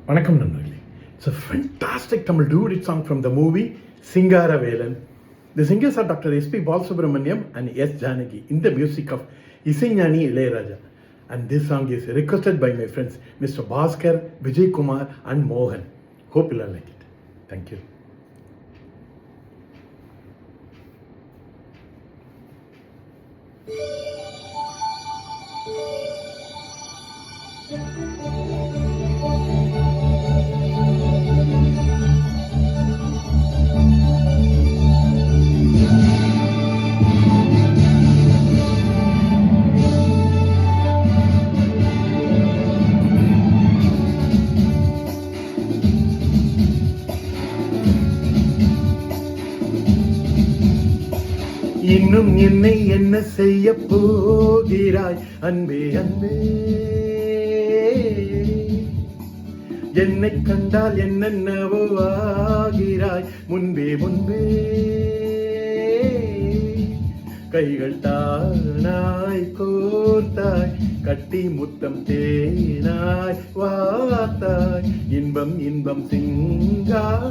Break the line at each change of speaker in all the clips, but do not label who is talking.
வணக்கம் நண்பர்களே. It's a fantastic Tamil duet song from the movie Singaravelan. The singers are Dr. S.P. Balasubramaniam and S. Janaki in the music of Isaignani Ilayaraja. And this song is requested by my friends Mr. Bhaskar, Vijay Kumar and Mohan. Hope you'll like it. Thank you. இன்னும் என்னை என்ன செய்ய போகிறாய் அன்பே அன்பே, என்னை கண்டால் என்னென்னவோ ஆகிறாய் முன்பே முன்பே, கைகள் தானாய் கோர்த்தாய் கட்டி முத்தம் தேனாய் வாத்தாய், இன்பம் இன்பம் சிங்காரலீலா.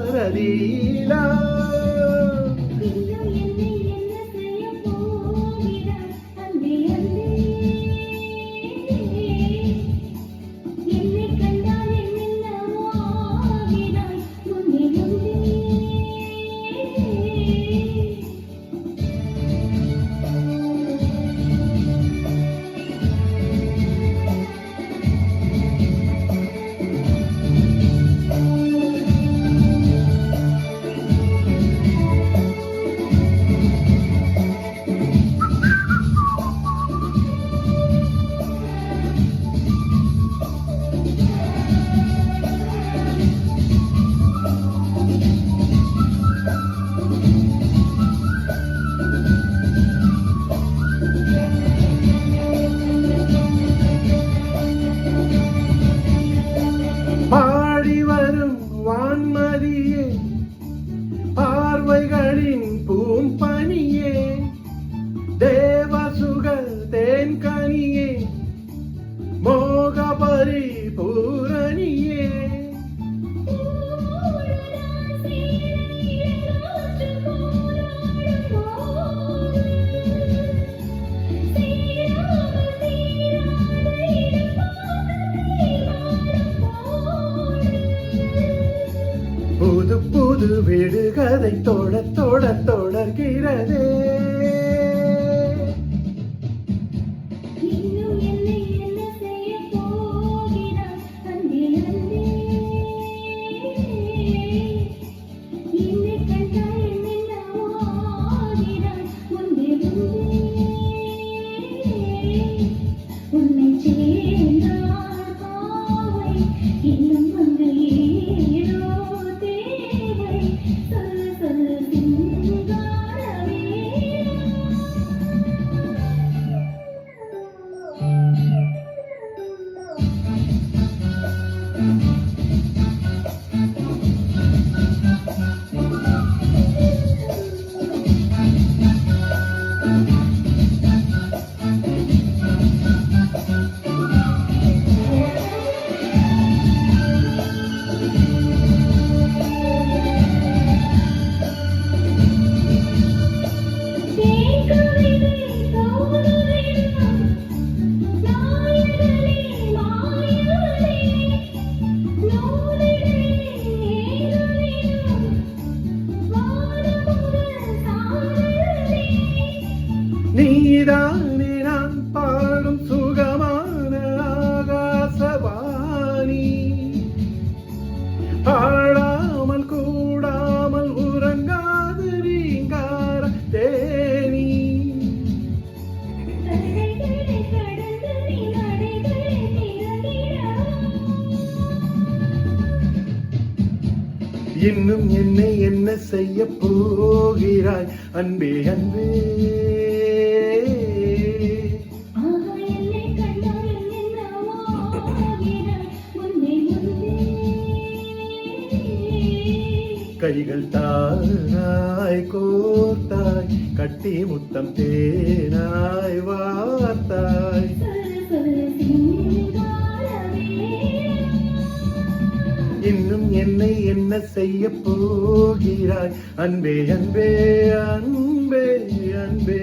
வான்மதியே, பார்வைகளின் பூம்பனியே, தேவசுகள் தேன்கனியே, மோகபரி பூரணியே, புது புது விடுகதை தொட தொட தொடர்கிறதே. நீதானே நான் பாடும் சுகமான ஆகாசவாணி, ஆடாமல் கூடாமல் உறங்காது ரீங்கார தேனி. இன்னும் என்னை என்ன செய்ய போகிறாய் அன்பே அன்பே, கைகள் தானாய் கோர்த்தாய் கட்டி முத்தம் தேனாய் வார்த்தாய். இன்னும் என்னை என்ன செய்ய போகிறாய் அன்பே அன்பே அன்பே அன்பே